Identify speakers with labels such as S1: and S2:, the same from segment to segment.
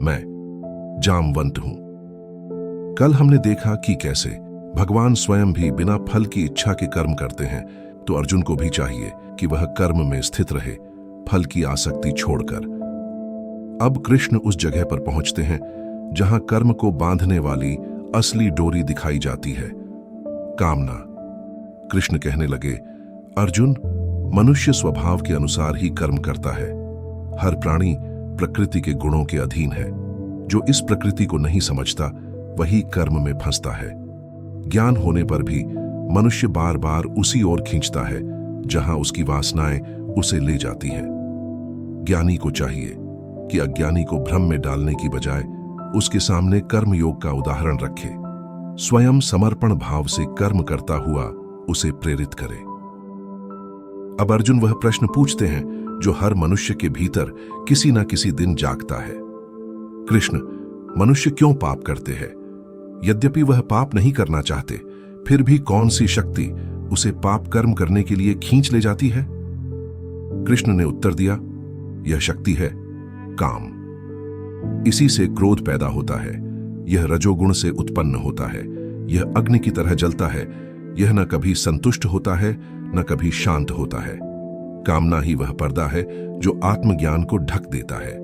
S1: मैं जामवंत हूं। कल हमने देखा कि कैसे भगवान स्वयं भी बिना फल की इच्छा के कर्म करते हैं, तो अर्जुन को भी चाहिए कि वह कर्म में स्थित रहे, फल की आसक्ति छोड़कर। अब कृष्ण उस जगह पर पहुंचते हैं जहां कर्म को बांधने वाली असली डोरी दिखाई जाती है, कामना। कृष्ण कहने लगे, अर्जुन, मनुष्य स्वभाव के अनुसार ही कर्म करता है। हर प्राणी प्रकृति के गुणों के अधीन है। जो इस प्रकृति को नहीं समझता वही कर्म में फंसता है। ज्ञान होने पर भी मनुष्य बार बार उसी ओर खींचता है जहां उसकी वासनाएं उसे ले जाती हैं। ज्ञानी को चाहिए कि अज्ञानी को भ्रम में डालने की बजाय उसके सामने कर्म योग का उदाहरण रखे, स्वयं समर्पण भाव से कर्म करता हुआ उसे प्रेरित करे। अब अर्जुन वह प्रश्न पूछते हैं जो हर मनुष्य के भीतर किसी न किसी दिन जागता है। कृष्ण, मनुष्य क्यों पाप करते हैं? यद्यपि वह पाप नहीं करना चाहते, फिर भी कौन सी शक्ति उसे पाप कर्म करने के लिए खींच ले जाती है? कृष्ण ने उत्तर दिया, यह शक्ति है काम। इसी से क्रोध पैदा होता है। यह रजोगुण से उत्पन्न होता है। यह अग्नि की तरह जलता है। यह न कभी संतुष्ट होता है, न कभी शांत होता है। कामना ही वह पर्दा है जो आत्मज्ञान को ढक देता है।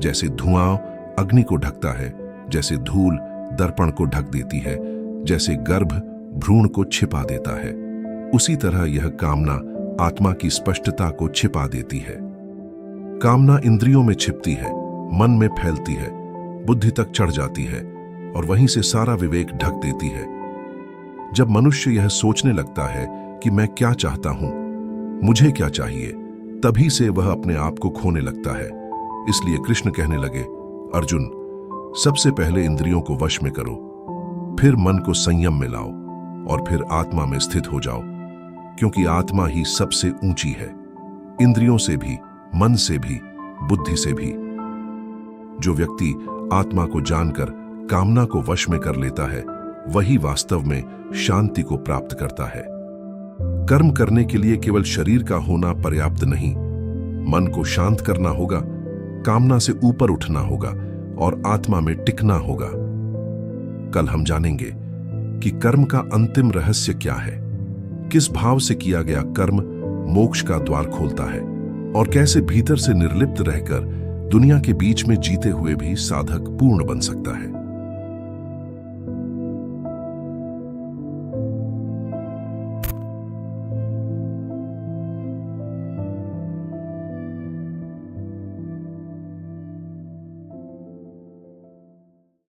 S1: जैसे धुआं अग्नि को ढकता है, जैसे धूल दर्पण को ढक देती है, जैसे गर्भ भ्रूण को छिपा देता है, उसी तरह यह कामना आत्मा की स्पष्टता को छिपा देती है। कामना इंद्रियों में छिपती है, मन में फैलती है, बुद्धि तक चढ़ जाती है और वहीं से सारा विवेक ढक देती है। जब मनुष्य यह सोचने लगता है कि मैं क्या चाहता हूं, मुझे क्या चाहिए, तभी से वह अपने आप को खोने लगता है। इसलिए कृष्ण कहने लगे, अर्जुन, सबसे पहले इंद्रियों को वश में करो, फिर मन को संयम में लाओ और फिर आत्मा में स्थित हो जाओ, क्योंकि आत्मा ही सबसे ऊंची है, इंद्रियों से भी, मन से भी, बुद्धि से भी। जो व्यक्ति आत्मा को जानकर कामना को वश में कर लेता है, वही वास्तव में शांति को प्राप्त करता है। कर्म करने के लिए केवल शरीर का होना पर्याप्त नहीं, मन को शांत करना होगा, कामना से ऊपर उठना होगा और आत्मा में टिकना होगा। कल हम जानेंगे कि कर्म का अंतिम रहस्य क्या है, किस भाव से किया गया कर्म मोक्ष का द्वार खोलता है और कैसे भीतर से निर्लिप्त रहकर दुनिया के बीच में जीते हुए भी साधक पूर्ण बन सकता है।